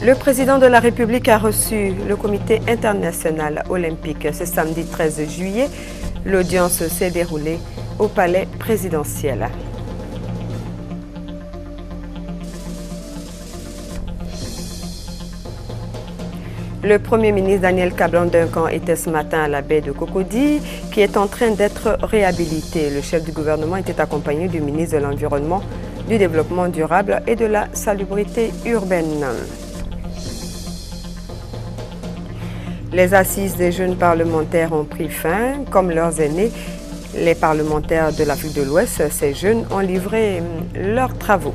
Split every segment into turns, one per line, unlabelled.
Le président de la République a reçu le comité international olympique ce samedi 13 juillet. L'audience s'est déroulée au palais présidentiel. Le Premier ministre Daniel Kablan-Duncan était ce matin à la baie de Cocody, qui est en train d'être réhabilité. Le chef du gouvernement était accompagné du ministre de l'Environnement, du Développement durable et de la Salubrité urbaine. Les assises des jeunes parlementaires ont pris fin. Comme leurs aînés, les parlementaires de l'Afrique de l'Ouest, ces jeunes ont livré leurs travaux.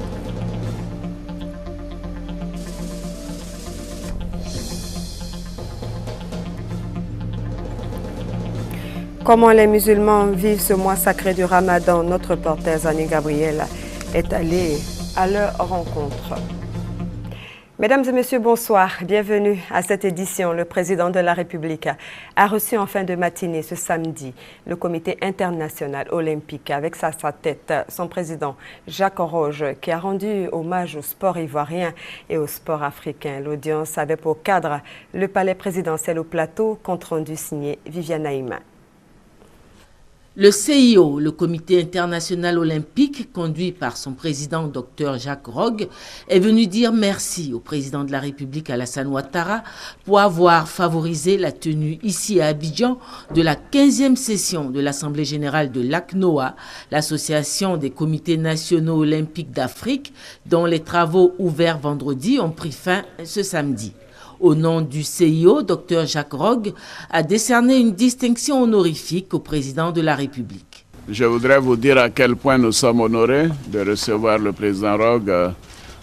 Comment les musulmans vivent ce mois sacré du Ramadan? Notre reporter Annie Gabriel est allé à leur rencontre. Mesdames et messieurs, bonsoir. Bienvenue à cette édition. Le président de la République a reçu en fin de matinée ce samedi le comité international olympique avec à sa tête son président Jacques Rogue qui a rendu hommage au sport ivoirien et au sport africain. L'audience avait pour cadre le palais présidentiel au plateau, compte rendu signé Viviane Aïma.
Le CIO, le Comité international olympique, conduit par son président Dr Jacques Rogue, est venu dire merci au président de la République Alassane Ouattara pour avoir favorisé la tenue ici à Abidjan de la 15e session de l'Assemblée générale de l'ACNOA, l'association des comités nationaux olympiques d'Afrique, dont les travaux ouverts vendredi ont pris fin ce samedi. Au nom du CIO, Dr Jacques Rogue a décerné une distinction honorifique au président de la République.
Je voudrais vous dire à quel point nous sommes honorés de recevoir le président Rogue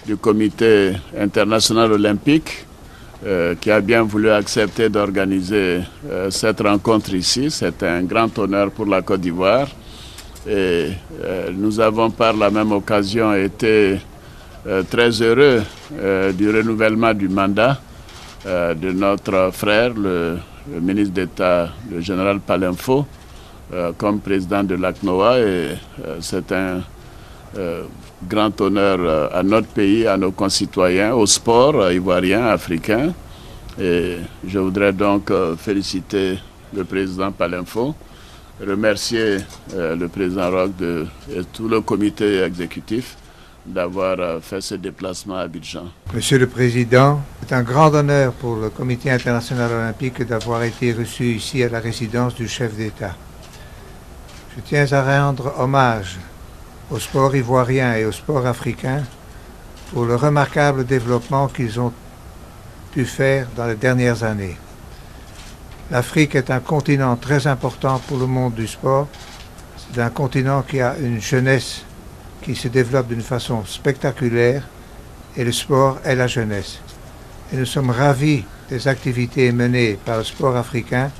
du Comité international olympique qui a bien voulu accepter d'organiser cette rencontre ici. C'est un grand honneur pour la Côte d'Ivoire. Et nous avons par la même occasion été très heureux du renouvellement du mandat de notre frère, le ministre d'État, le général Palenfo, comme président de l'ACNOA. Et c'est un grand honneur à notre pays, à nos concitoyens, au sport ivoirien, africain. Et je voudrais donc féliciter le président Palenfo, remercier le président Rogue et tout le comité exécutif d'avoir fait ce déplacement à Abidjan.
Monsieur le Président, c'est un grand honneur pour le Comité international olympique d'avoir été reçu ici à la résidence du chef d'État. Je tiens à rendre hommage au sport ivoirien et au sport africain pour le remarquable développement qu'ils ont pu faire dans les dernières années. L'Afrique est un continent très important pour le monde du sport. C'est un continent qui a une jeunesse qui se développe d'une façon spectaculaire, et le sport est la jeunesse. Et nous sommes ravis des activités menées par le sport africain,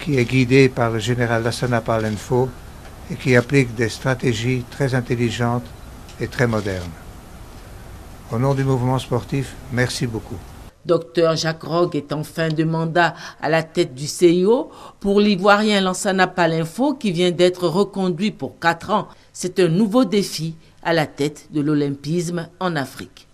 qui est guidé par le général Lassana Palenfo et qui applique des stratégies très intelligentes et très modernes. Au nom du mouvement sportif, merci beaucoup.
Dr Jacques Rogue est en fin de mandat à la tête du CIO pour l'Ivoirien Lansana Palenfo qui vient d'être reconduit pour 4 ans. C'est un nouveau défi à la tête de l'olympisme en Afrique.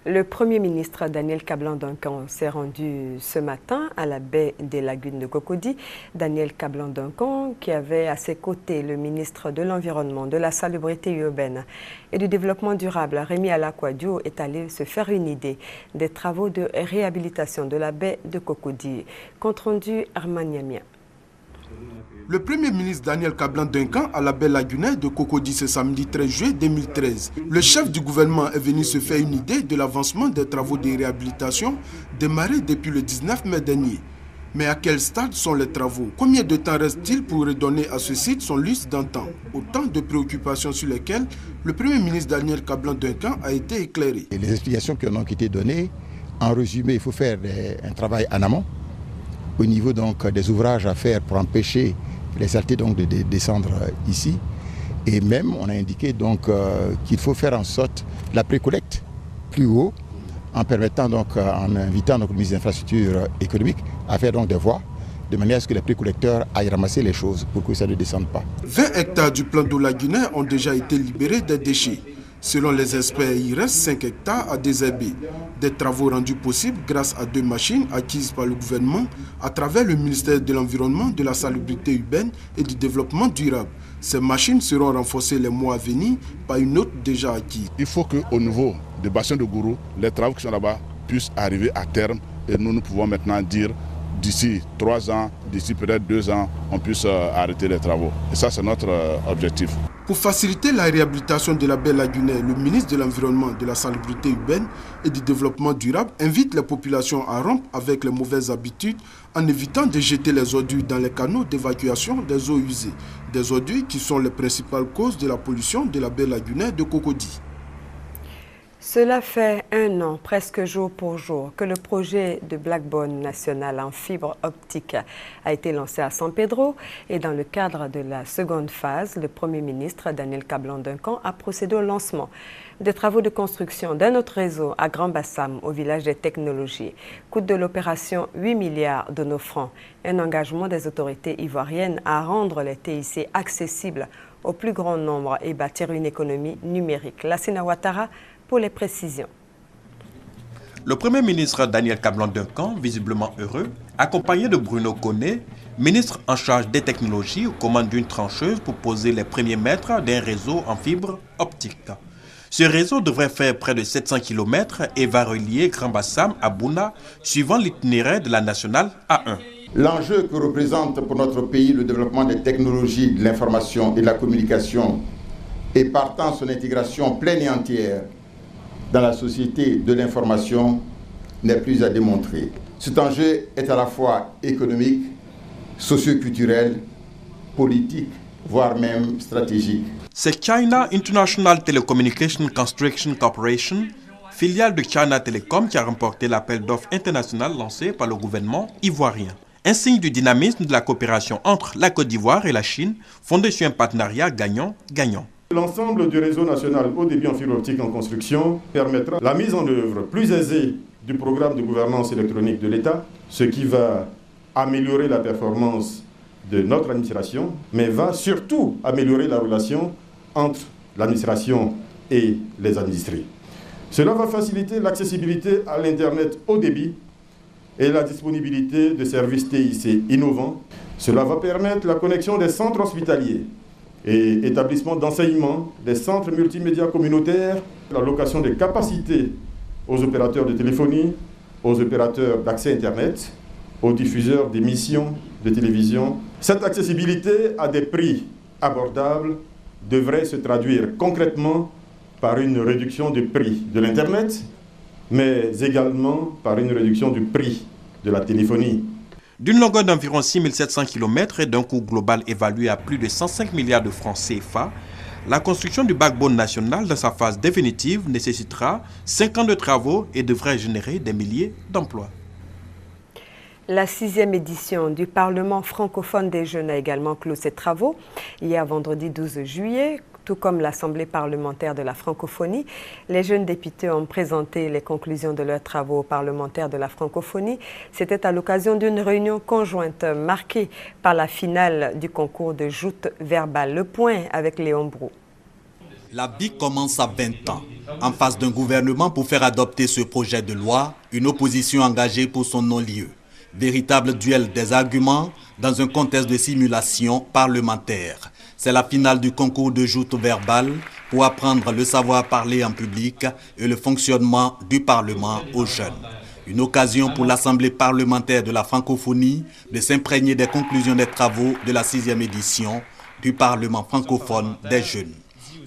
Le Premier ministre Daniel Kablan-Duncan s'est rendu ce matin à la baie des Lagunes de Cocody. Daniel Kablan-Duncan, qui avait à ses côtés le ministre de l'Environnement, de la Salubrité urbaine et du Développement durable, Rémi Alakwadio, est allé se faire une idée des travaux de réhabilitation de la baie de Cocody. Compte rendu Armaniamia.
Le Premier ministre Daniel Kablan-Duncan à la baie lagunaire de Cocody ce samedi 13 juillet 2013. Le chef du gouvernement est venu se faire une idée de l'avancement des travaux de réhabilitation démarrés depuis le 19 mai dernier. Mais à quel stade sont les travaux? Combien de temps reste-t-il pour redonner à ce site son lustre d'antan? Autant de préoccupations sur lesquelles le Premier ministre Daniel Kablan-Duncan a été éclairé.
Et les explications qui ont été données, en résumé, il faut faire un travail en amont au niveau donc des ouvrages à faire pour empêcher les saletés donc de descendre ici. Et même on a indiqué donc qu'il faut faire en sorte la précollecte plus haut en permettant donc en invitant donc le ministre des Infrastructures économiques à faire donc des voies de manière à ce que les précollecteurs aillent ramasser les choses pour que ça ne descende pas.
20 hectares du plan d'eau lagunaire ont déjà été libérés des déchets. Selon les experts, il reste 5 hectares à désherber. Des travaux rendus possibles grâce à 2 machines acquises par le gouvernement à travers le ministère de l'Environnement, de la Salubrité urbaine et du Développement durable. Ces machines seront renforcées les mois à venir par une autre déjà acquise.
Il faut qu'au niveau des bassins de Gourou, les travaux qui sont là-bas puissent arriver à terme et nous pouvons maintenant dire d'ici 3 ans, d'ici peut-être 2 ans, on puisse arrêter les travaux. Et ça, c'est notre objectif.
Pour faciliter la réhabilitation de la baie lagunaire, le ministre de l'Environnement, de la Salubrité urbaine et du Développement durable invite les populations à rompre avec les mauvaises habitudes en évitant de jeter les ordures dans les canaux d'évacuation des eaux usées. Des ordures qui sont les principales causes de la pollution de la baie lagunaire de Cocody.
Cela fait 1 an, presque jour pour jour, que le projet de backbone national en fibre optique a été lancé à San Pedro et dans le cadre de la seconde phase, le Premier ministre Daniel Kablan-Duncan a procédé au lancement des travaux de construction d'un autre réseau à Grand Bassam, au village des technologies. Coût de l'opération 8 milliards de nos francs. Un engagement des autorités ivoiriennes à rendre les TIC accessibles au plus grand nombre et bâtir une économie numérique. Lassina Ouattara pour les précisions.
Le Premier ministre Daniel Kablan-Duncan, visiblement heureux, accompagné de Bruno Koné, ministre en charge des technologies, aux commandes d'une trancheuse pour poser les premiers mètres d'un réseau en fibre optique. Ce réseau devrait faire près de 700 km et va relier Grand Bassam à Bouna, suivant l'itinéraire de la nationale A1.
L'enjeu que représente pour notre pays le développement des technologies de l'information et de la communication et partant son intégration pleine et entière dans la société de l'information n'est plus à démontrer. Cet enjeu est à la fois économique, socio-culturel, politique, voire même stratégique.
C'est China International Telecommunication Construction Corporation, filiale de China Telecom, qui a remporté l'appel d'offres international lancé par le gouvernement ivoirien. Un signe du dynamisme de la coopération entre la Côte d'Ivoire et la Chine, fondé sur un partenariat gagnant-gagnant.
L'ensemble du réseau national haut débit en fibre optique en construction permettra la mise en œuvre plus aisée du programme de gouvernance électronique de l'État, ce qui va améliorer la performance de notre administration, mais va surtout améliorer la relation entre l'administration et les industries. Cela va faciliter l'accessibilité à l'Internet haut débit et la disponibilité de services TIC innovants. Cela va permettre la connexion des centres hospitaliers et établissements d'enseignement, des centres multimédia communautaires, la location des capacités aux opérateurs de téléphonie, aux opérateurs d'accès Internet, aux diffuseurs d'émissions de télévision. Cette accessibilité à des prix abordables devrait se traduire concrètement par une réduction du prix de l'Internet, mais également par une réduction du prix de la téléphonie.
D'une longueur d'environ 6700 km et d'un coût global évalué à plus de 105 milliards de francs CFA, la construction du backbone national dans sa phase définitive nécessitera 5 ans de travaux et devrait générer des milliers d'emplois.
La 6e édition du Parlement francophone des jeunes a également clos ses travaux hier vendredi 12 juillet. Tout comme l'Assemblée parlementaire de la francophonie, les jeunes députés ont présenté les conclusions de leurs travaux parlementaires de la francophonie. C'était à l'occasion d'une réunion conjointe marquée par la finale du concours de joute verbale. Le point avec Léon Brou.
La BIC commence à 20 ans. En face d'un gouvernement pour faire adopter ce projet de loi, une opposition engagée pour son non-lieu. Véritable duel des arguments dans un contexte de simulation parlementaire. C'est la finale du concours de joute verbale pour apprendre le savoir-parler en public et le fonctionnement du Parlement aux jeunes. Une occasion pour l'Assemblée parlementaire de la francophonie de s'imprégner des conclusions des travaux de la 6e édition du Parlement francophone des jeunes.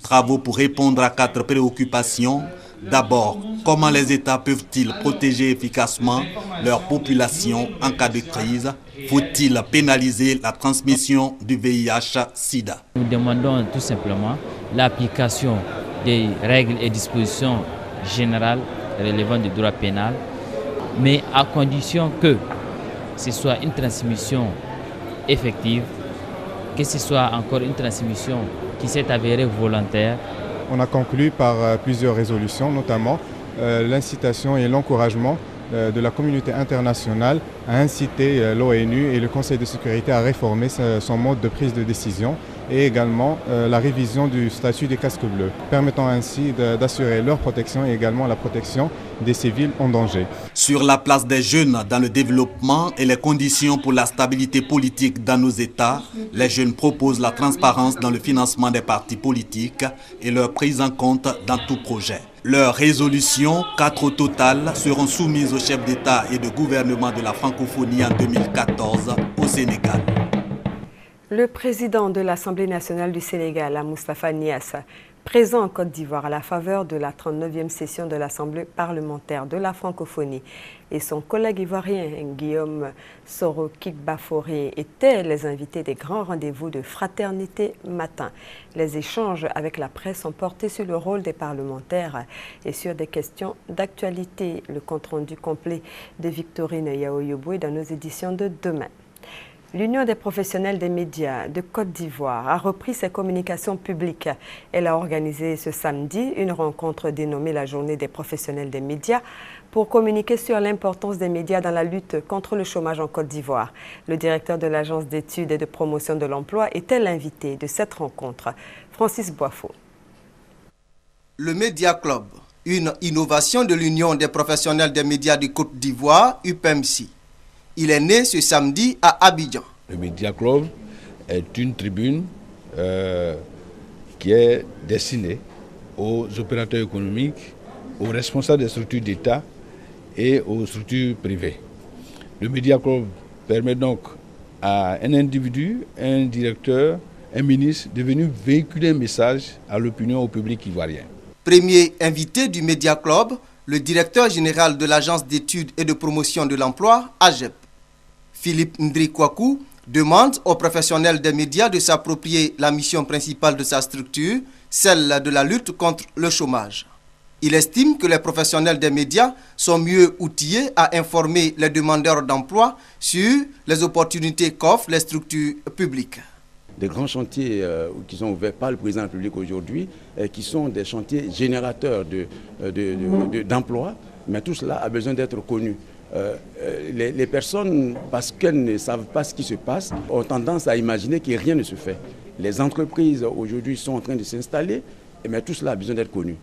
Travaux pour répondre à 4 préoccupations. D'abord, comment les États peuvent-ils protéger efficacement leur population en cas de crise? Faut-il pénaliser la transmission du VIH-Sida?
Nous demandons tout simplement l'application des règles et dispositions générales relevant du droit pénal, mais à condition que ce soit une transmission effective, que ce soit encore une transmission qui s'est avérée volontaire.
On a conclu par plusieurs résolutions, notamment l'incitation et l'encouragement de la communauté internationale à inciter l'ONU et le Conseil de sécurité à réformer son mode de prise de décision et également la révision du statut des casques bleus, permettant ainsi d'assurer leur protection et également la protection des civils en danger.
Sur la place des jeunes dans le développement et les conditions pour la stabilité politique dans nos États, les jeunes proposent la transparence dans le financement des partis politiques et leur prise en compte dans tout projet. Leurs résolutions, 4 au total, seront soumises au chef d'État et de gouvernement de la francophonie en 2014 au Sénégal.
Le président de l'Assemblée nationale du Sénégal, Moustapha Niasse, présent en Côte d'Ivoire à la faveur de la 39e session de l'Assemblée parlementaire de la francophonie, et son collègue ivoirien Guillaume Soro Kikbaforé étaient les invités des grands rendez-vous de fraternité matin. Les échanges avec la presse ont porté sur le rôle des parlementaires et sur des questions d'actualité. Le compte-rendu complet de Victorine Yaoyoboué dans nos éditions de demain. L'Union des professionnels des médias de Côte d'Ivoire a repris ses communications publiques. Elle a organisé ce samedi une rencontre dénommée la Journée des professionnels des médias pour communiquer sur l'importance des médias dans la lutte contre le chômage en Côte d'Ivoire. Le directeur de l'Agence d'études et de promotion de l'emploi était l'invité de cette rencontre. Francis Boifo.
Le Media Club, une innovation de l'Union des professionnels des médias de Côte d'Ivoire, UPMC. Il est né ce samedi à Abidjan.
Le Media Club est une tribune qui est destinée aux opérateurs économiques, aux responsables des structures d'État et aux structures privées. Le Media Club permet donc à un individu, un directeur, un ministre de venir véhiculer un message à l'opinion, au public ivoirien.
Premier invité du Media Club, le directeur général de l'Agence d'études et de promotion de l'emploi, AGEP. Philippe Ndrikwakou demande aux professionnels des médias de s'approprier la mission principale de sa structure, celle de la lutte contre le chômage. Il estime que les professionnels des médias sont mieux outillés à informer les demandeurs d'emploi sur les opportunités qu'offrent les structures publiques.
Des grands chantiers qui sont ouverts par le président de la République aujourd'hui, qui sont des chantiers générateurs d'emplois, mais tout cela a besoin d'être connu. Les personnes, parce qu'elles ne savent pas ce qui se passe, ont tendance à imaginer que rien ne se fait. Les entreprises aujourd'hui sont en train de s'installer, mais tout cela a besoin d'être connu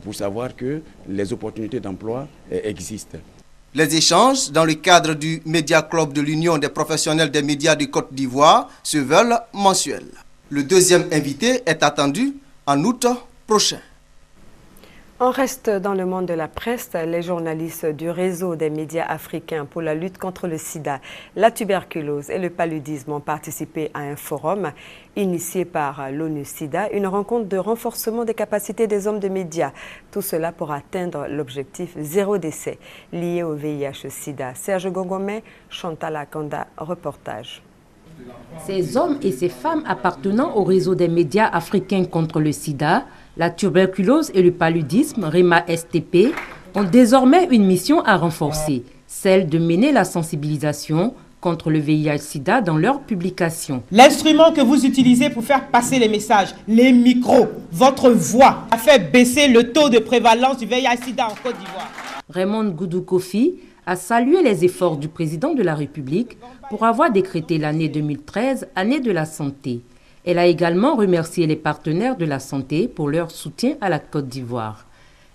pour savoir que les opportunités d'emploi existent.
Les échanges dans le cadre du Media Club de l'Union des professionnels des médias de Côte d'Ivoire se veulent mensuels. Le deuxième invité est attendu en août prochain.
On reste dans le monde de la presse. Les journalistes du réseau des médias africains pour la lutte contre le sida, la tuberculose et le paludisme ont participé à un forum initié par l'ONU-SIDA, une rencontre de renforcement des capacités des hommes de médias. Tout cela pour atteindre l'objectif zéro décès lié au VIH-SIDA. Serge Gongomé, Chantal Akanda, reportage.
Ces hommes et ces femmes appartenant au réseau des médias africains contre le sida, la tuberculose et le paludisme, REMA-STP, ont désormais une mission à renforcer, celle de mener la sensibilisation contre le VIH-Sida dans leurs publications.
L'instrument que vous utilisez pour faire passer les messages, les micros, votre voix, a fait baisser le taux de prévalence du VIH-Sida en Côte d'Ivoire.
Raymond Goudou Kofi a salué les efforts du président de la République pour avoir décrété l'année 2013 année de la santé. Elle a également remercié les partenaires de la santé pour leur soutien à la Côte d'Ivoire.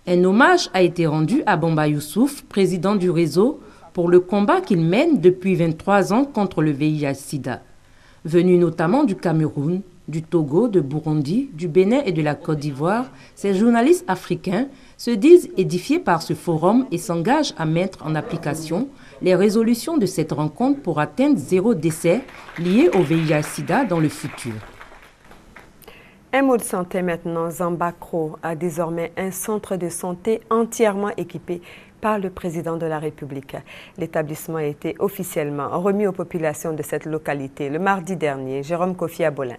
Un hommage a été rendu à Bamba Youssouf, président du réseau, pour le combat qu'il mène depuis 23 ans contre le VIH-Sida. Venu notamment du Cameroun, du Togo, de Burundi, du Bénin et de la Côte d'Ivoire, ces journalistes africains se disent édifiés par ce forum et s'engagent à mettre en application les résolutions de cette rencontre pour atteindre zéro décès lié au VIH-Sida dans le futur.
Un mot de santé maintenant. Zambakro a désormais un centre de santé entièrement équipé par le président de la République. L'établissement a été officiellement remis aux populations de cette localité le mardi dernier. Jérôme Kofi Abolin.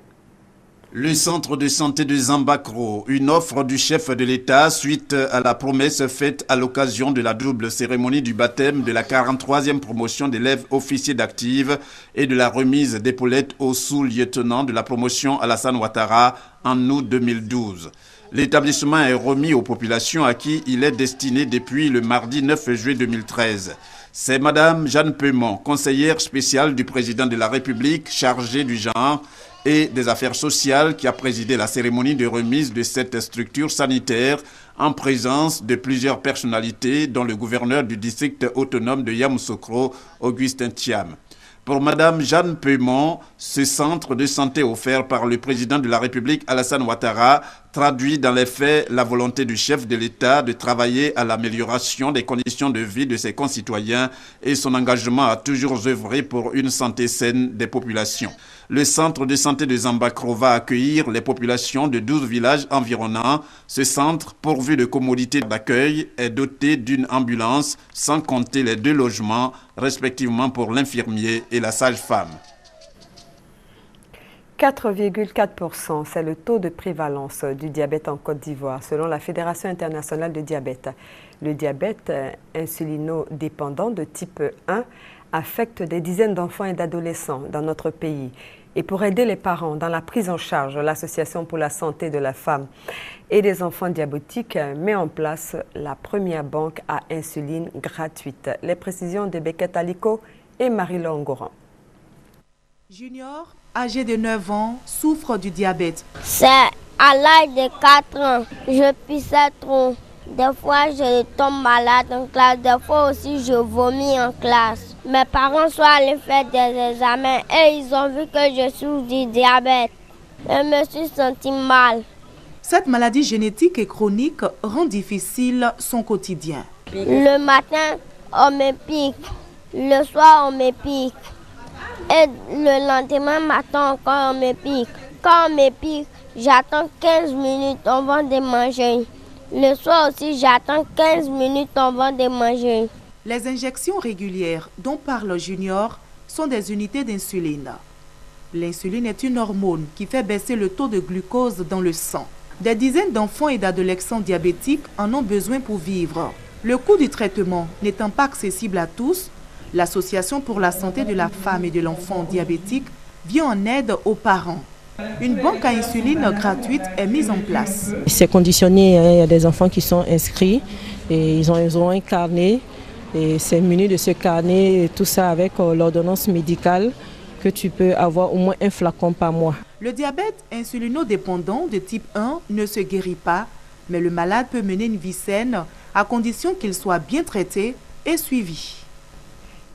Le centre de santé de Zambakro, une offre du chef de l'État suite à la promesse faite à l'occasion de la double cérémonie du baptême de la 43e promotion d'élèves officiers d'active et de la remise d'épaulettes au sous-lieutenant de la promotion Alassane Ouattara en août 2012. L'établissement est remis aux populations à qui il est destiné depuis le mardi 9 juillet 2013. C'est Madame Jeanne Peumont, conseillère spéciale du président de la République chargée du genre, et des Affaires sociales qui a présidé la cérémonie de remise de cette structure sanitaire en présence de plusieurs personnalités, dont le gouverneur du district autonome de Yamoussoukro, Augustin Thiam. Pour Mme Jeanne Peumont, ce centre de santé offert par le président de la République Alassane Ouattara traduit dans les faits la volonté du chef de l'État de travailler à l'amélioration des conditions de vie de ses concitoyens et son engagement à toujours œuvrer pour une santé saine des populations. Le centre de santé de Zambakro va accueillir les populations de 12 villages environnants. Ce centre, pourvu de commodités d'accueil, est doté d'une ambulance, sans compter les 2 logements, respectivement pour l'infirmier et la sage-femme.
4,4%, c'est le taux de prévalence du diabète en Côte d'Ivoire, selon la Fédération internationale de diabète. Le diabète insulinodépendant de type 1 affecte des dizaines d'enfants et d'adolescents dans notre pays. Et pour aider les parents dans la prise en charge, l'Association pour la santé de la femme et des enfants diabétiques met en place la première banque à insuline gratuite. Les précisions de Beckett Aliko et Marie-Laure Ngoran.
Junior, âgé de 9 ans, souffre du diabète.
C'est à l'âge de 4 ans, je pissais trop. Des fois, je tombe malade en classe. Des fois aussi, je vomis en classe. Mes parents sont allés faire des examens et ils ont vu que je souffre du diabète. Je me suis sentie mal.
Cette maladie génétique et chronique rend difficile son quotidien.
Le matin, on me pique. Le soir, on me pique. Et le lendemain matin, encore, on me pique. Quand on me pique, j'attends 15 minutes avant de manger. Le soir aussi, j'attends 15 minutes avant de manger.
Les injections régulières dont parle Junior sont des unités d'insuline. L'insuline est une hormone qui fait baisser le taux de glucose dans le sang. Des dizaines d'enfants et d'adolescents diabétiques en ont besoin pour vivre. Le coût du traitement n'étant pas accessible à tous, l'Association pour la santé de la femme et de l'enfant diabétique vient en aide aux parents. Une banque à insuline gratuite est mise en place.
C'est conditionné, il y a des enfants qui sont inscrits et ils ont un carnet et c'est muni de ce carnet, et tout ça avec l'ordonnance médicale que tu peux avoir au moins un flacon par mois.
Le diabète insulinodépendant de type 1 ne se guérit pas, mais le malade peut mener une vie saine à condition qu'il soit bien traité et suivi.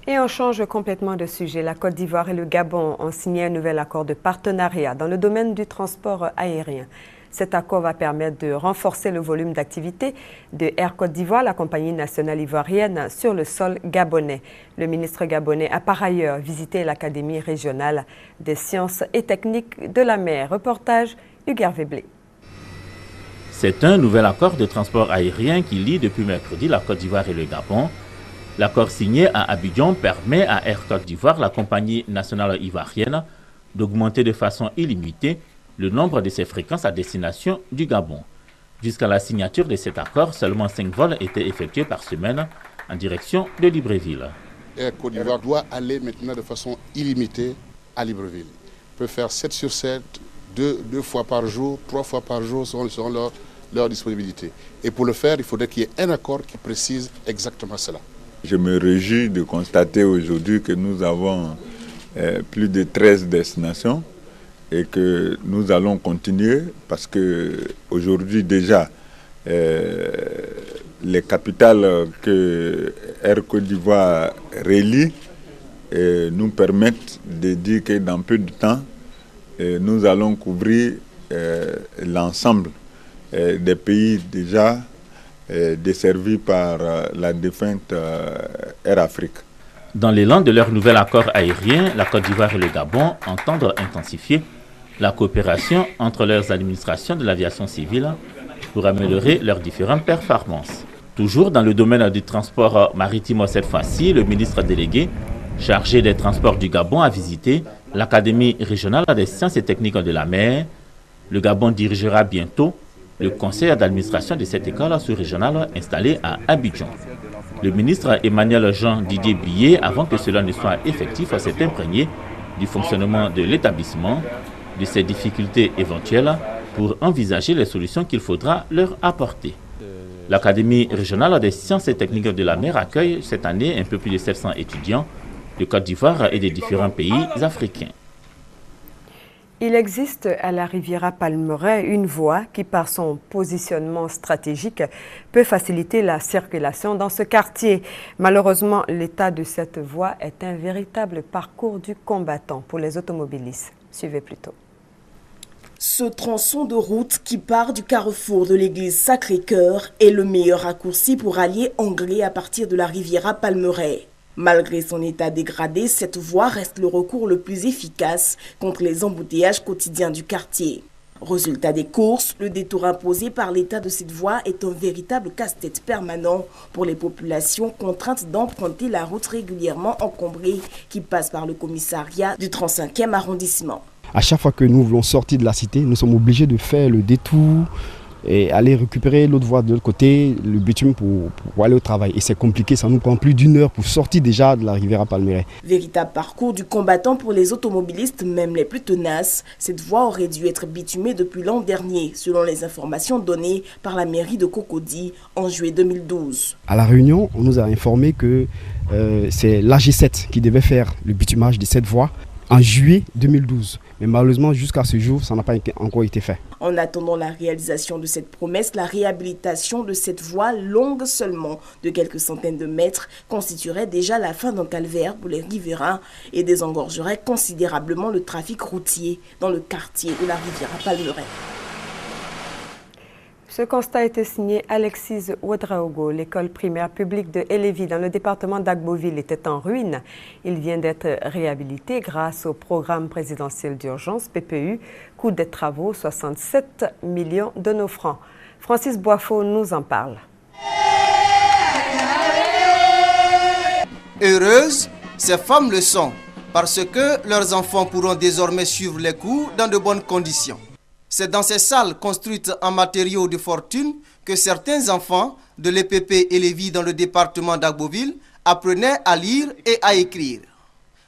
Et on change complètement de sujet. La Côte d'Ivoire et le Gabon ont signé un nouvel accord de partenariat dans le domaine du transport aérien. Cet accord va permettre de renforcer le volume d'activité de Air Côte d'Ivoire, la compagnie nationale ivoirienne, sur le sol gabonais. Le ministre gabonais a par ailleurs visité l'Académie régionale des sciences et techniques de la mer. Reportage Hugues Veblé.
C'est un nouvel accord de transport aérien qui lie depuis mercredi la Côte d'Ivoire et le Gabon. L'accord signé à Abidjan permet à Air Côte d'Ivoire, la compagnie nationale ivoirienne, d'augmenter de façon illimitée le nombre de ses fréquences à destination du Gabon. Jusqu'à la signature de cet accord, seulement 5 vols étaient effectués par semaine en direction de Libreville.
Air Côte d'Ivoire doit aller maintenant de façon illimitée à Libreville. Il peut faire 7 sur 7, 2 fois par jour, 3 fois par jour selon leur disponibilité. Et pour le faire, il faudrait qu'il y ait un accord qui précise exactement cela.
Je me réjouis de constater aujourd'hui que nous avons plus de 13 destinations et que nous allons continuer parce que aujourd'hui déjà les capitales que Air Côte d'Ivoire relie nous permettent de dire que dans peu de temps nous allons couvrir l'ensemble des pays déjà desservis par la défunte Air Afrique.
Dans l'élan de leur nouvel accord aérien, la Côte d'Ivoire et le Gabon entendent intensifier la coopération entre leurs administrations de l'aviation civile pour améliorer leurs différentes performances. Toujours dans le domaine du transport maritime cette fois-ci, le ministre délégué chargé des transports du Gabon a visité l'Académie régionale des sciences et techniques de la mer. Le Gabon dirigera bientôt le conseil d'administration de cette école sous-régionale installée à Abidjan. Le ministre Emmanuel Jean Didier Billet, avant que cela ne soit effectif, s'est imprégné du fonctionnement de l'établissement, de ses difficultés éventuelles pour envisager les solutions qu'il faudra leur apporter. L'Académie régionale des sciences et techniques de la mer accueille cette année un peu plus de 700 étudiants de Côte d'Ivoire et des différents pays africains.
Il existe à la Riviera Palmeraie une voie qui, par son positionnement stratégique, peut faciliter la circulation dans ce quartier. Malheureusement, l'état de cette voie est un véritable parcours du combattant pour les automobilistes. Suivez plutôt.
Ce tronçon de route qui part du carrefour de l'église Sacré-Cœur est le meilleur raccourci pour allier Anglais à partir de la Riviera Palmeraie. Malgré son état dégradé, cette voie reste le recours le plus efficace contre les embouteillages quotidiens du quartier. Résultat des courses, le détour imposé par l'état de cette voie est un véritable casse-tête permanent pour les populations contraintes d'emprunter la route régulièrement encombrée qui passe par le commissariat du 35e arrondissement.
À chaque fois que nous voulons sortir de la cité, nous sommes obligés de faire le détour et aller récupérer l'autre voie de l'autre côté, le bitume pour aller au travail. Et c'est compliqué, ça nous prend plus d'1 heure pour sortir déjà de la Riviera Palmeraie.
Véritable parcours du combattant pour les automobilistes, même les plus tenaces. Cette voie aurait dû être bitumée depuis l'an dernier, selon les informations données par la mairie de Cocody en juillet 2012.
À la réunion, on nous a informé que c'est l'AG7 qui devait faire le bitumage de cette voie en juillet 2012. Mais malheureusement, jusqu'à ce jour, ça n'a pas encore été fait.
En attendant la réalisation de cette promesse, la réhabilitation de cette voie longue seulement de quelques centaines de mètres constituerait déjà la fin d'un calvaire pour les riverains et désengorgerait considérablement le trafic routier dans le quartier de la Riviera Palmeraie.
Ce constat a été signé Alexis Ouedraogo. L'école primaire publique de Elévi dans le département d'Agboville était en ruine. Il vient d'être réhabilité grâce au programme présidentiel d'urgence PPU. Coût des travaux, 67 millions de nos francs. Francis Boifo nous en parle.
Heureuses, ces femmes le sont parce que leurs enfants pourront désormais suivre les cours dans de bonnes conditions. C'est dans ces salles construites en matériaux de fortune que certains enfants de l'EPP Elévi dans le département d'Agboville apprenaient à lire et à écrire.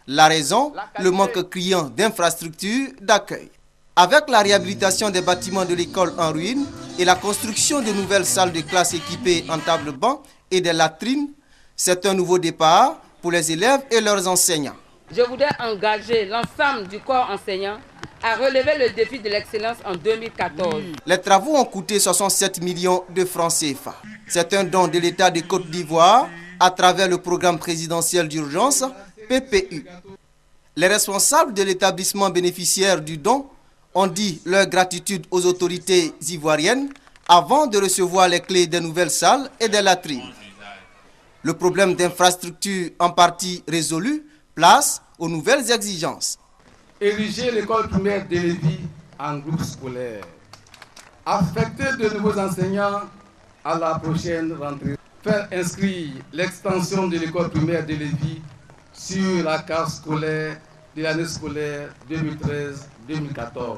La raison, le manque criant d'infrastructures d'accueil. Avec la réhabilitation des bâtiments de l'école en ruine et la construction de nouvelles salles de classe équipées en table-banc et des latrines, c'est un nouveau départ pour les élèves et leurs enseignants.
Je voudrais engager l'ensemble du corps enseignant à relever le défi de l'excellence en 2014.
Les travaux ont coûté 67 millions de francs CFA. C'est un don de l'État de Côte d'Ivoire à travers le programme présidentiel d'urgence PPU. Les responsables de l'établissement bénéficiaire du don ont dit leur gratitude aux autorités ivoiriennes avant de recevoir les clés des nouvelles salles et des latrines. Le problème d'infrastructure en partie résolu, place aux nouvelles exigences.
Ériger l'école primaire d'Elévi en groupe scolaire. Affecter de nouveaux enseignants à la prochaine rentrée. Faire inscrire l'extension de l'école primaire d'Elévi sur la carte scolaire de l'année scolaire 2013-2014.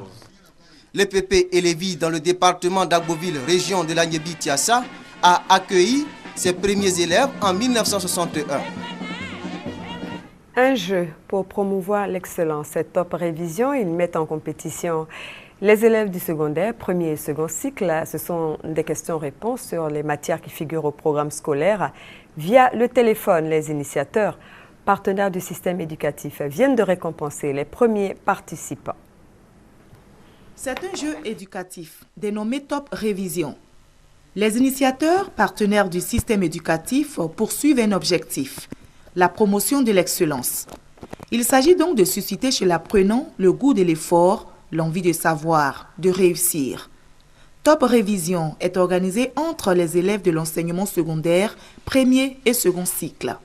L'EPP Elévi dans le département d'Agboville, région de l'Agnébi-Tiassa, a accueilli ses premiers élèves en 1961.
Un jeu pour promouvoir l'excellence. Cette top révision, ils mettent en compétition les élèves du secondaire, premier et second cycle. Ce sont des questions-réponses sur les matières qui figurent au programme scolaire via le téléphone. Les initiateurs, partenaires du système éducatif, viennent de récompenser les premiers participants.
C'est un jeu éducatif dénommé Top Révision. Les initiateurs, partenaires du système éducatif, poursuivent un objectif: la promotion de l'excellence. Il s'agit donc de susciter chez l'apprenant le goût de l'effort, l'envie de savoir, de réussir. Top Révision est organisé entre les élèves de l'enseignement secondaire, premier et second cycle.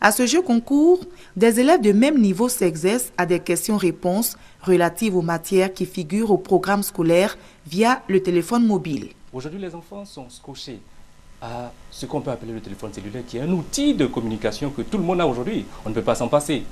À ce jeu concours, des élèves de même niveau s'exercent à des questions-réponses relatives aux matières qui figurent au programme scolaire via le téléphone mobile.
Aujourd'hui, les enfants sont scotchés à ce qu'on peut appeler le téléphone cellulaire, qui est un outil de communication que tout le monde a aujourd'hui. On ne peut pas s'en passer.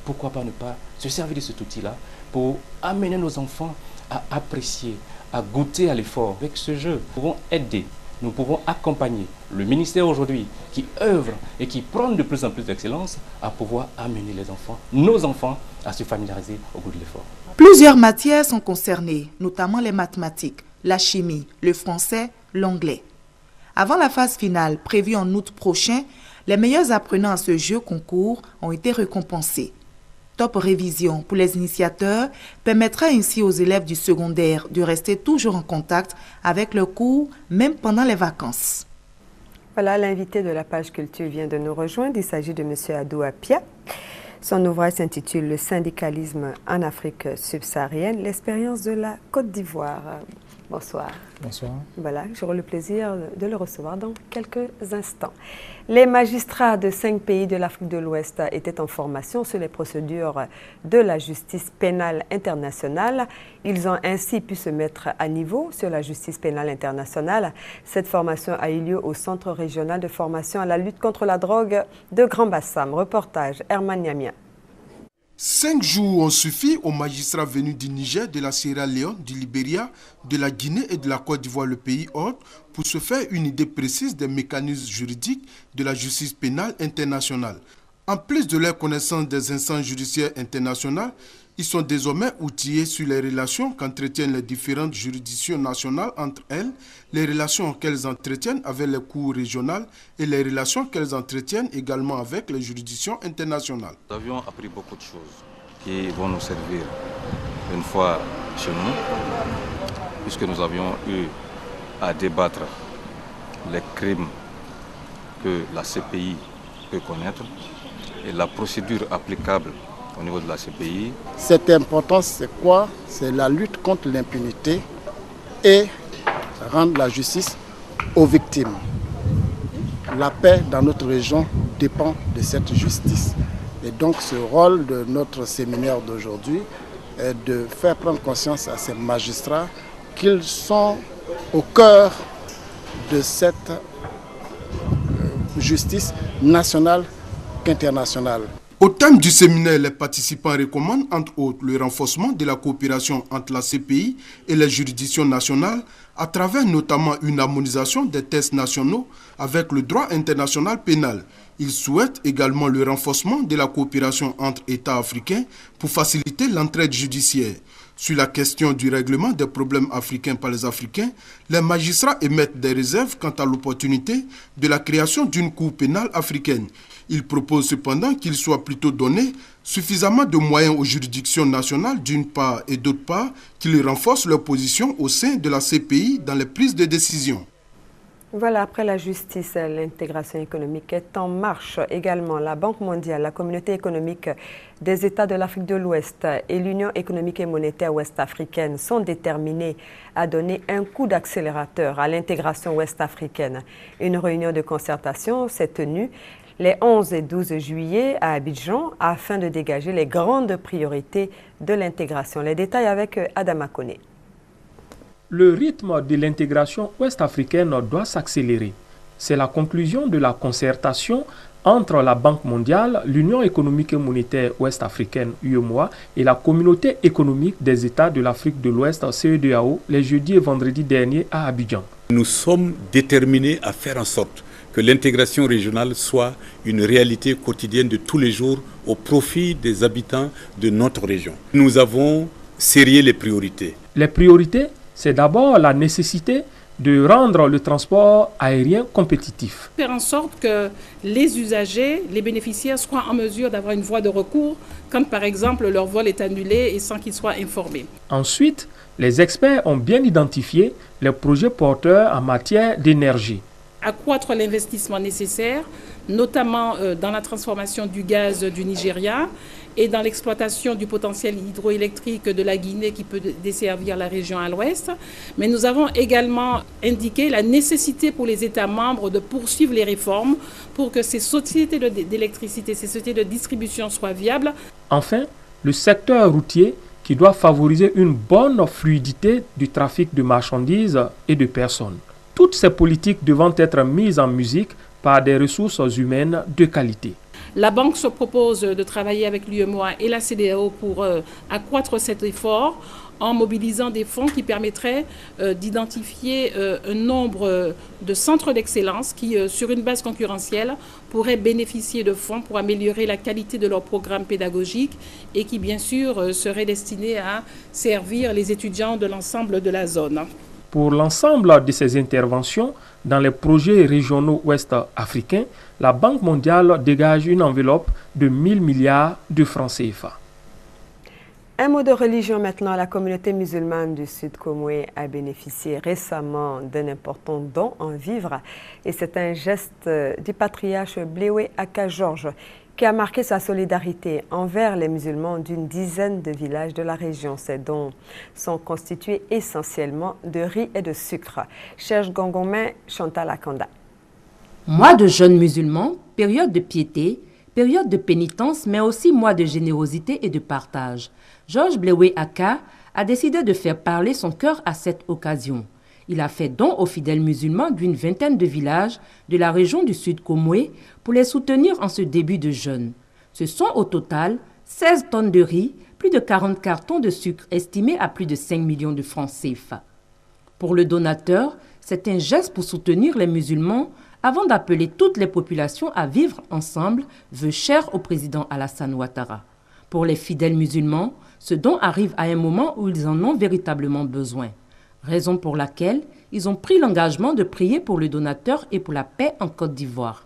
Pourquoi pas ne pas se servir de cet outil-là pour amener nos enfants à apprécier, à goûter à l'effort. Avec ce jeu, nous pouvons aider, nous pouvons accompagner le ministère aujourd'hui qui œuvre et qui prend de plus en plus d'excellence à pouvoir amener les enfants, nos enfants, à se familiariser au goût de l'effort.
Plusieurs matières sont concernées, notamment les mathématiques, la chimie, le français, l'anglais. Avant la phase finale, prévue en août prochain, les meilleurs apprenants à ce jeu concours ont été récompensés. Top révision pour les initiateurs permettra ainsi aux élèves du secondaire de rester toujours en contact avec le cours, même pendant les vacances.
Voilà, l'invité de la page culture vient de nous rejoindre. Il s'agit de M. Adou Apia. Son ouvrage s'intitule « Le syndicalisme en Afrique subsaharienne, l'expérience de la Côte d'Ivoire ». Bonsoir.
Bonsoir.
Voilà, j'aurai le plaisir de le recevoir dans quelques instants. Les magistrats de 5 pays de l'Afrique de l'Ouest étaient en formation sur les procédures de la justice pénale internationale. Ils ont ainsi pu se mettre à niveau sur la justice pénale internationale. Cette formation a eu lieu au Centre régional de formation à la lutte contre la drogue de Grand-Bassam. Reportage Herman Niamia.
5 jours ont suffi aux magistrats venus du Niger, de la Sierra Leone, du Libéria, de la Guinée et de la Côte d'Ivoire, le pays hôte, pour se faire une idée précise des mécanismes juridiques de la justice pénale internationale. En plus de leur connaissance des instances judiciaires internationales, ils sont désormais outillés sur les relations qu'entretiennent les différentes juridictions nationales entre elles, les relations qu'elles entretiennent avec les cours régionales et les relations qu'elles entretiennent également avec les juridictions internationales.
Nous avions appris beaucoup de choses qui vont nous servir une fois chez nous, puisque nous avions eu à débattre les crimes que la CPI peut connaître et la procédure applicable au niveau de la CPI.
Cette importance, c'est quoi? C'est la lutte contre l'impunité et rendre la justice aux victimes. La paix dans notre région dépend de cette justice. Et donc ce rôle de notre séminaire d'aujourd'hui est de faire prendre conscience à ces magistrats qu'ils sont au cœur de cette justice nationale qu'internationale.
Au thème du séminaire, les participants recommandent entre autres le renforcement de la coopération entre la CPI et les juridictions nationales à travers notamment une harmonisation des textes nationaux avec le droit international pénal. Ils souhaitent également le renforcement de la coopération entre États africains pour faciliter l'entraide judiciaire. Sur la question du règlement des problèmes africains par les Africains, les magistrats émettent des réserves quant à l'opportunité de la création d'une cour pénale africaine. Ils proposent cependant qu'il soit plutôt donné suffisamment de moyens aux juridictions nationales d'une part et d'autre part qu'ils renforcent leur position au sein de la CPI dans les prises de décision.
Voilà, après la justice, l'intégration économique est en marche. Également, la Banque mondiale, la communauté économique des États de l'Afrique de l'Ouest et l'Union économique et monétaire ouest-africaine sont déterminés à donner un coup d'accélérateur à l'intégration ouest-africaine. Une réunion de concertation s'est tenue les 11 et 12 juillet à Abidjan afin de dégager les grandes priorités de l'intégration. Les détails avec Adama Kone.
Le rythme de l'intégration ouest-africaine doit s'accélérer. C'est la conclusion de la concertation entre la Banque mondiale, l'Union économique et monétaire ouest-africaine UEMOA et la communauté économique des États de l'Afrique de l'Ouest CEDEAO les jeudis et vendredis derniers à Abidjan.
Nous sommes déterminés à faire en sorte que l'intégration régionale soit une réalité quotidienne de tous les jours au profit des habitants de notre région. Nous avons sérié les priorités.
Les priorités, c'est d'abord la nécessité de rendre le transport aérien compétitif.
Faire en sorte que les usagers, les bénéficiaires soient en mesure d'avoir une voie de recours quand par exemple leur vol est annulé et sans qu'ils soient informés.
Ensuite, les experts ont bien identifié les projets porteurs en matière d'énergie.
Accroître l'investissement nécessaire, notamment dans la transformation du gaz du Nigeria et dans l'exploitation du potentiel hydroélectrique de la Guinée qui peut desservir la région à l'ouest. Mais nous avons également indiqué la nécessité pour les États membres de poursuivre les réformes pour que ces sociétés d'électricité, ces sociétés de distribution soient viables.
Enfin, le secteur routier qui doit favoriser une bonne fluidité du trafic de marchandises et de personnes. Toutes ces politiques devant être mises en musique par des ressources humaines de qualité.
La Banque se propose de travailler avec l'UEMOA et la CEDEAO pour accroître cet effort en mobilisant des fonds qui permettraient d'identifier un nombre de centres d'excellence qui, sur une base concurrentielle, pourraient bénéficier de fonds pour améliorer la qualité de leurs programmes pédagogiques et qui, bien sûr, seraient destinés à servir les étudiants de l'ensemble de la zone.
Pour l'ensemble de ces interventions dans les projets régionaux ouest-africains, la Banque mondiale dégage une enveloppe de 1 000 milliards de francs CFA.
Un mot de religion maintenant. La communauté musulmane du Sud Comoé a bénéficié récemment d'un important don en vivres et c'est un geste du patriarche Blewe Aka Georges qui a marqué sa solidarité envers les musulmans d'une dizaine de villages de la région. Ces dons sont constitués essentiellement de riz et de sucre. Cherche Gongomé, Chantal Akanda.
Mois de jeûne musulman, période de piété, période de pénitence, mais aussi mois de générosité et de partage. Georges Blewe Aka a décidé de faire parler son cœur à cette occasion. Il a fait don aux fidèles musulmans d'une vingtaine de villages de la région du Sud Comoé pour les soutenir en ce début de jeûne. Ce sont au total 16 tonnes de riz, plus de 40 cartons de sucre estimés à plus de 5 millions de francs CFA. Pour le donateur, c'est un geste pour soutenir les musulmans avant d'appeler toutes les populations à vivre ensemble, vœu cher au président Alassane Ouattara. Pour les fidèles musulmans, ce don arrive à un moment où ils en ont véritablement besoin. Raison pour laquelle ils ont pris l'engagement de prier pour le donateur et pour la paix en Côte d'Ivoire.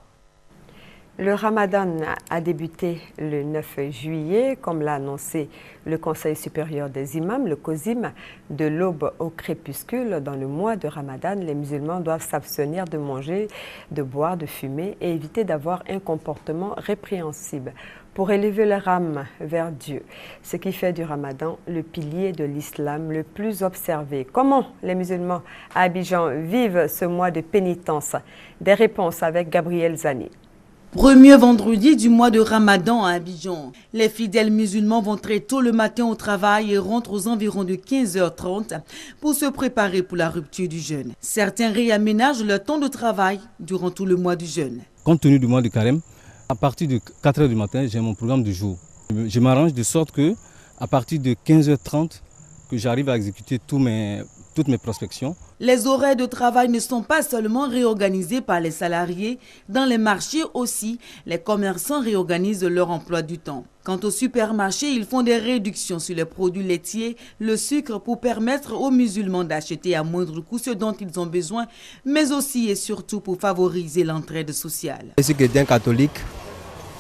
Le Ramadan a débuté le 9 juillet, comme l'a annoncé le Conseil supérieur des imams, le COSIM. De l'aube au crépuscule, dans le mois de Ramadan, les musulmans doivent s'abstenir de manger, de boire, de fumer et éviter d'avoir un comportement répréhensible pour élever leur âme vers Dieu, ce qui fait du Ramadan le pilier de l'islam le plus observé. Comment les musulmans à Abidjan vivent ce mois de pénitence? Des réponses avec Gabriel Zani.
Premier vendredi du mois de Ramadan à Abidjan. Les fidèles musulmans vont très tôt le matin au travail et rentrent aux environs de 15h30 pour se préparer pour la rupture du jeûne. Certains réaménagent leur temps de travail durant tout le mois du jeûne.
Compte tenu du mois de Carême, à partir de 4h du matin, j'ai mon programme du jour. Je m'arrange de sorte que à partir de 15h30, que j'arrive à exécuter toutes mes prospections.
Les horaires de travail ne sont pas seulement réorganisés par les salariés. Dans les marchés aussi, les commerçants réorganisent leur emploi du temps. Quant aux supermarchés, ils font des réductions sur les produits laitiers, le sucre pour permettre aux musulmans d'acheter à moindre coût ce dont ils ont besoin, mais aussi et surtout pour favoriser l'entraide sociale.
Je suis chrétien catholique.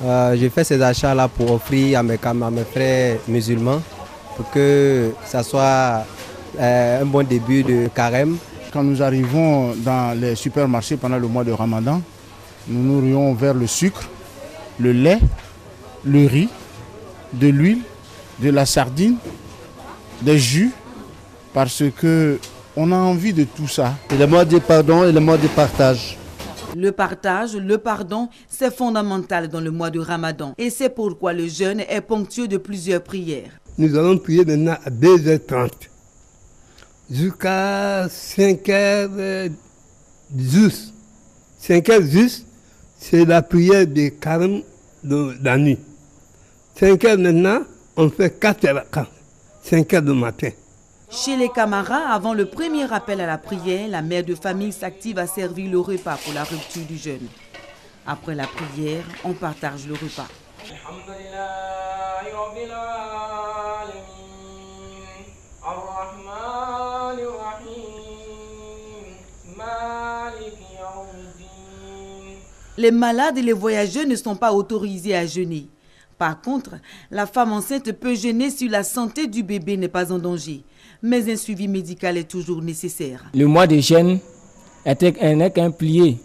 Je fais ces achats-là pour offrir à mes frères musulmans pour que ça soit un bon début de carême.
Quand nous arrivons dans les supermarchés pendant le mois de Ramadan, nous nous rions vers le sucre, le lait, le riz, de l'huile, de la sardine, des jus, parce qu'on a envie de tout ça.
C'est le mois du pardon et le mois du partage.
Le partage, le pardon, c'est fondamental dans le mois de Ramadan. Et c'est pourquoi le jeûne est ponctué de plusieurs prières.
Nous allons prier maintenant à 2h30. Jusqu'à 5h juste. 5h juste, c'est la prière de carême de la nuit. 5h maintenant, on fait 4h, 5h du matin.
Chez les Camarades, avant le premier appel à la prière, la mère de famille s'active à servir le repas pour la rupture du jeûne. Après la prière, on partage le repas. Les malades et les voyageurs ne sont pas autorisés à jeûner. Par contre, la femme enceinte peut jeûner si la santé du bébé n'est pas en danger. Mais un suivi médical est toujours nécessaire.
Le mois de jeûne n'est qu'un pilier.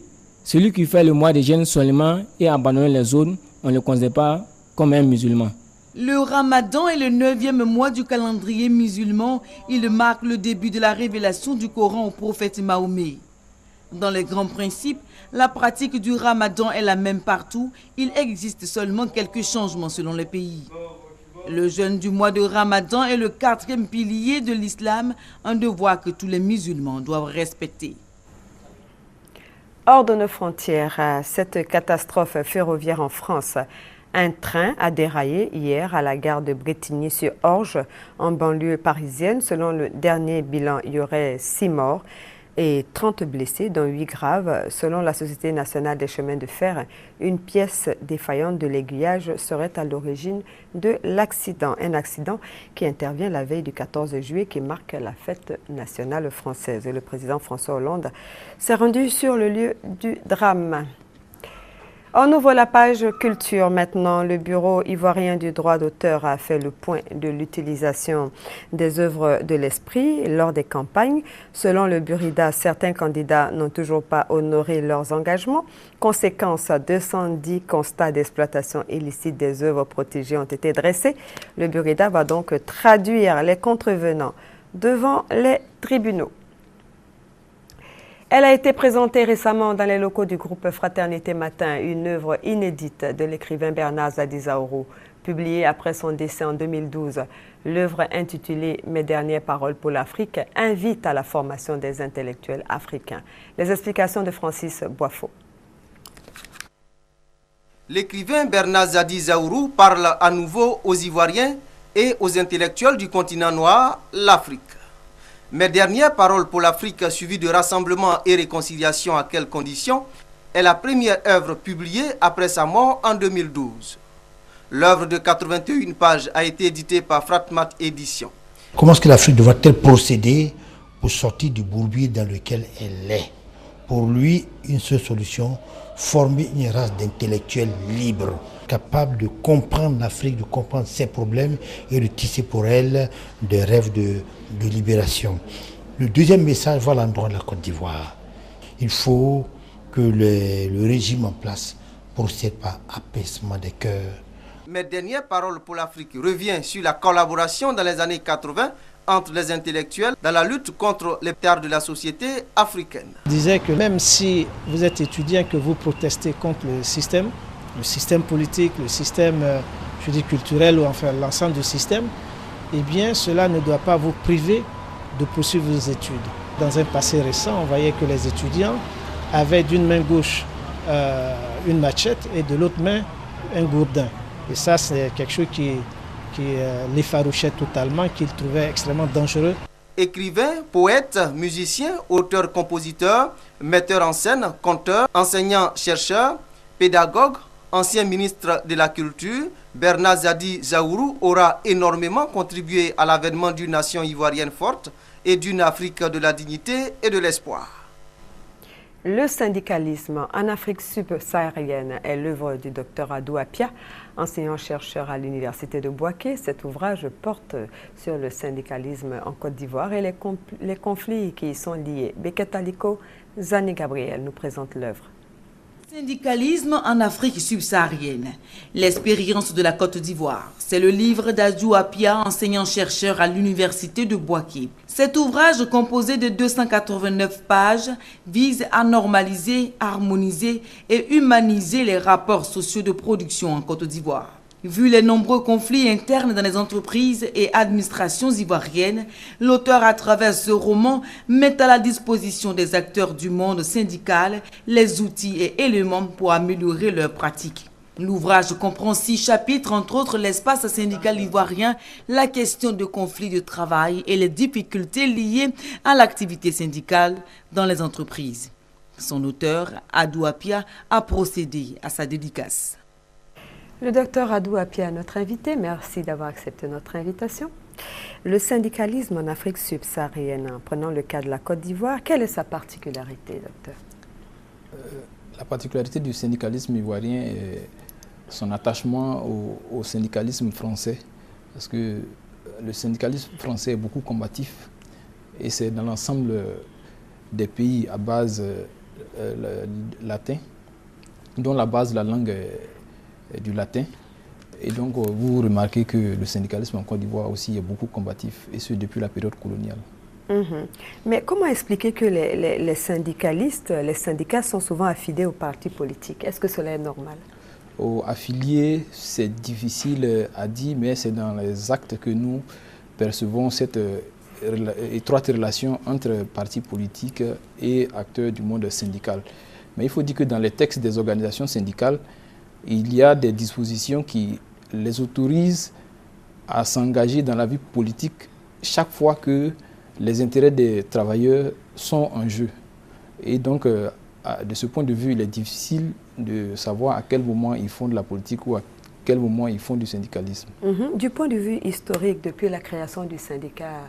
Celui qui fait le mois de jeûne seulement et abandonne les autres, on ne le considère pas comme un musulman.
Le Ramadan est le 9e mois du calendrier musulman. Il marque le début de la révélation du Coran au prophète Mahomet. Dans les grands principes, la pratique du Ramadan est la même partout. Il existe seulement quelques changements selon les pays. Le jeûne du mois de Ramadan est le 4e pilier de l'islam, un devoir que tous les musulmans doivent respecter.
Hors de nos frontières, cette catastrophe ferroviaire en France. Un train a déraillé hier à la gare de Bretigny-sur-Orge, en banlieue parisienne. Selon le dernier bilan, il y aurait 6 morts et 30 blessés, dont 8 graves. Selon la Société nationale des chemins de fer, une pièce défaillante de l'aiguillage serait à l'origine de l'accident. Un accident qui intervient la veille du 14 juillet qui marque la fête nationale française. Le président François Hollande s'est rendu sur le lieu du drame. On ouvre la page culture maintenant. Le Bureau ivoirien du droit d'auteur a fait le point de l'utilisation des œuvres de l'esprit lors des campagnes. Selon le Burida, certains candidats n'ont toujours pas honoré leurs engagements. Conséquence, 210 constats d'exploitation illicite des œuvres protégées ont été dressés. Le Burida va donc traduire les contrevenants devant les tribunaux. Elle a été présentée récemment dans les locaux du groupe Fraternité Matin, une œuvre inédite de l'écrivain Bernard Zadie-Zaourou, publiée après son décès en 2012. L'œuvre intitulée « Mes dernières paroles pour l'Afrique » invite à la formation des intellectuels africains. Les explications de Francis Boifo.
L'écrivain Bernard Zadie-Zaourou parle à nouveau aux Ivoiriens et aux intellectuels du continent noir, l'Afrique. Mes dernières paroles pour l'Afrique, suivies de rassemblement et réconciliation, à quelles conditions, est la première œuvre publiée après sa mort en 2012. L'œuvre de 81 pages a été éditée par Fratmat Éditions.
Comment est-ce que l'Afrique devrait-elle procéder pour sortir du bourbier dans lequel elle est? Pour lui, une seule solution, former une race d'intellectuels libres, capables de comprendre l'Afrique, de comprendre ses problèmes et de tisser pour elle des rêves de libération. Le deuxième message va à l'endroit de la Côte d'Ivoire. Il faut que le régime en place procède par apaisement des cœurs.
Mes dernières paroles pour l'Afrique revient sur la collaboration dans les années 80 entre les intellectuels dans la lutte contre les tares de la société africaine.
Je disais que même si vous êtes étudiant, que vous protestez contre le système politique, le système culturel ou enfin l'ensemble du système, eh bien cela ne doit pas vous priver de poursuivre vos études. Dans un passé récent, on voyait que les étudiants avaient d'une main gauche une machette et de l'autre main un gourdin. Et ça, c'est quelque chose qui l'effarouchait totalement, qu'il trouvait extrêmement dangereux.
Écrivain, poète, musicien, auteur, compositeur, metteur en scène, conteur, enseignant, chercheur, pédagogue, ancien ministre de la Culture, Bernard Zadie-Zaourou aura énormément contribué à l'avènement d'une nation ivoirienne forte et d'une Afrique de la dignité et de l'espoir.
Le syndicalisme en Afrique subsaharienne est l'œuvre du Dr Adou Apia, enseignant-chercheur à l'université de Bouaké. Cet ouvrage porte sur le syndicalisme en Côte d'Ivoire et les conflits qui y sont liés. Beket Aliko, Zani Gabriel nous présente l'œuvre.
Syndicalisme en Afrique subsaharienne, l'expérience de la Côte d'Ivoire. C'est le livre d'Adou Apia, enseignant-chercheur à l'université de Bouaké. Cet ouvrage, composé de 289 pages, vise à normaliser, harmoniser et humaniser les rapports sociaux de production en Côte d'Ivoire. Vu les nombreux conflits internes dans les entreprises et administrations ivoiriennes, l'auteur, à travers ce roman, met à la disposition des acteurs du monde syndical les outils et éléments pour améliorer leurs pratiques. L'ouvrage comprend 6 chapitres, entre autres l'espace syndical ivoirien, la question de conflits de travail et les difficultés liées à l'activité syndicale dans les entreprises. Son auteur, Adou Apia, a procédé à sa dédicace.
Le docteur Adou Apia, notre invité, merci d'avoir accepté notre invitation. Le syndicalisme en Afrique subsaharienne, en prenant le cas de la Côte d'Ivoire, quelle est sa particularité, docteur?
La particularité du syndicalisme ivoirien est son attachement au syndicalisme français, parce que le syndicalisme français est beaucoup combatif et c'est dans l'ensemble des pays à base latin, dont la base de la langue est du latin. Et donc vous remarquez que le syndicalisme en Côte d'Ivoire aussi est beaucoup combatif, et ce depuis la période coloniale.
Mais comment expliquer que les syndicalistes, les syndicats sont souvent affiliés aux partis politiques? Est-ce que cela est normal?
Affiliés, c'est difficile à dire, mais c'est dans les actes que nous percevons cette étroite relation entre partis politiques et acteurs du monde syndical. Mais il faut dire que dans les textes des organisations syndicales, il y a des dispositions qui les autorisent à s'engager dans la vie politique chaque fois que les intérêts des travailleurs sont en jeu. Et donc, de ce point de vue, il est difficile de savoir à quel moment ils font de la politique ou à quel moment ils font du syndicalisme.
Du point de vue historique, depuis la création du syndicat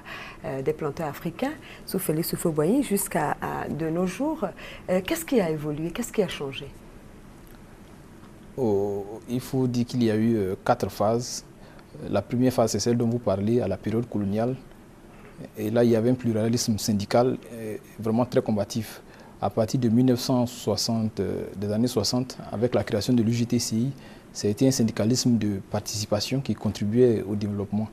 des planteurs africains, sous Félix Houphouët-Boigny, jusqu'à de nos jours, qu'est-ce qui a évolué? Qu'est-ce qui a changé?
Il faut dire qu'il y a eu 4 phases. La première phase, c'est celle dont vous parlez, à la période coloniale. Et là, il y avait un pluralisme syndical vraiment très combatif. À partir de 1960, des années 60, avec la création de l'UJTCI, ça a été un syndicalisme de participation qui contribuait au développement.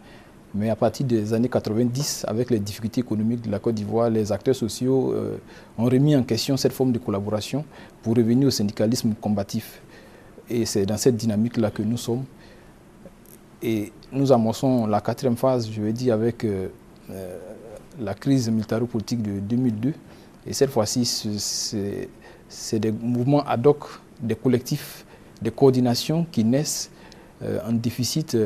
Mais à partir des années 90, avec les difficultés économiques de la Côte d'Ivoire, les acteurs sociaux ont remis en question cette forme de collaboration pour revenir au syndicalisme combatif. Et c'est dans cette dynamique-là que nous sommes. Et nous amorçons la 4e phase, je vais dire, avec la crise militaro-politique de 2002. Et cette fois-ci, c'est des mouvements ad hoc, des collectifs, des coordinations qui naissent en déficit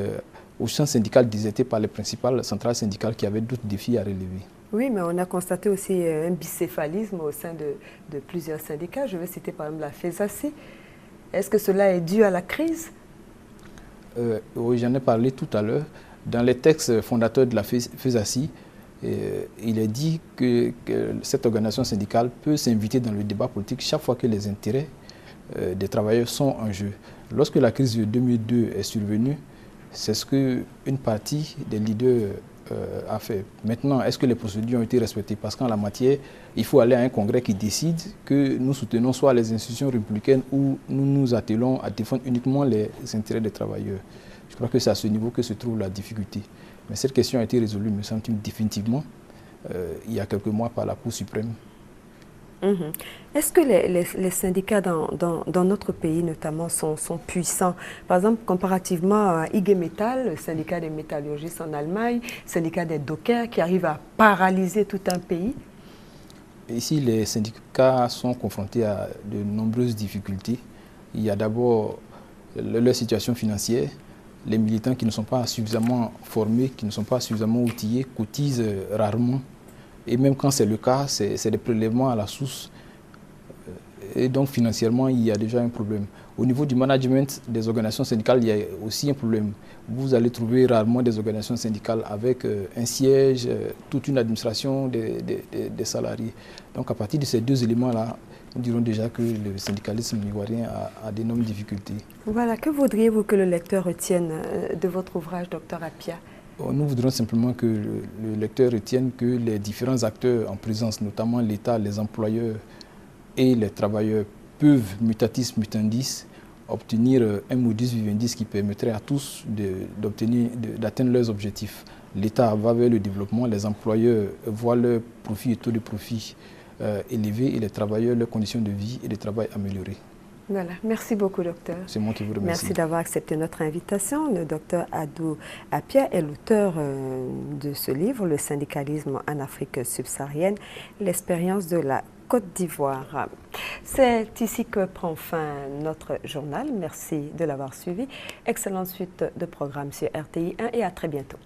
au champ syndical déserté par les principales centrales syndicales qui avaient d'autres défis à relever.
Oui, mais on a constaté aussi un bicéphalisme au sein de plusieurs syndicats. Je vais citer par exemple la FESACI. Est-ce que cela est dû à la crise?
Oui, j'en ai parlé tout à l'heure. Dans les textes fondateurs de la FESACI, il est dit que cette organisation syndicale peut s'inviter dans le débat politique chaque fois que les intérêts des travailleurs sont en jeu. Lorsque la crise de 2002 est survenue, c'est ce qu'une partie des leaders a fait. Maintenant, est-ce que les procédures ont été respectées? Parce qu'en la matière, il faut aller à un congrès qui décide que nous soutenons soit les institutions républicaines ou nous nous attelons à défendre uniquement les intérêts des travailleurs. Je crois que c'est à ce niveau que se trouve la difficulté. Mais cette question a été résolue, me semble-t-il, définitivement, il y a quelques mois par la Cour suprême.
Est-ce que les syndicats dans notre pays, notamment, sont puissants? Par exemple, comparativement à IG Metall, le syndicat des métallurgistes en Allemagne, le syndicat des dockers, qui arrive à paralyser tout un pays?
Ici, les syndicats sont confrontés à de nombreuses difficultés. Il y a d'abord leur situation financière. Les militants qui ne sont pas suffisamment formés, qui ne sont pas suffisamment outillés, cotisent rarement. Et même quand c'est le cas, c'est des prélèvements à la source. Et donc financièrement, il y a déjà un problème. Au niveau du management des organisations syndicales, il y a aussi un problème. Vous allez trouver rarement des organisations syndicales avec un siège, toute une administration des salariés. Donc à partir de ces 2 éléments-là, nous dirons déjà que le syndicalisme ivoirien a d'énormes difficultés.
Voilà, que voudriez-vous que le lecteur retienne de votre ouvrage, Dr Appiah?
Nous voudrions simplement que le lecteur retienne que les différents acteurs en présence, notamment l'État, les employeurs et les travailleurs, peuvent, mutatis mutandis, obtenir un modus vivendi qui permettrait à tous d'atteindre leurs objectifs. L'État va vers le développement, les employeurs voient leur profit et taux de profit élevés et les travailleurs leurs conditions de vie et de travail améliorées.
Voilà, merci beaucoup, docteur.
C'est moi qui vous remercie.
Merci d'avoir accepté notre invitation. Le docteur Adou Appiah est l'auteur de ce livre, Le syndicalisme en Afrique subsaharienne, l'expérience de la Côte d'Ivoire. C'est ici que prend fin notre journal. Merci de l'avoir suivi. Excellente suite de programmes sur RTI 1 et à très bientôt.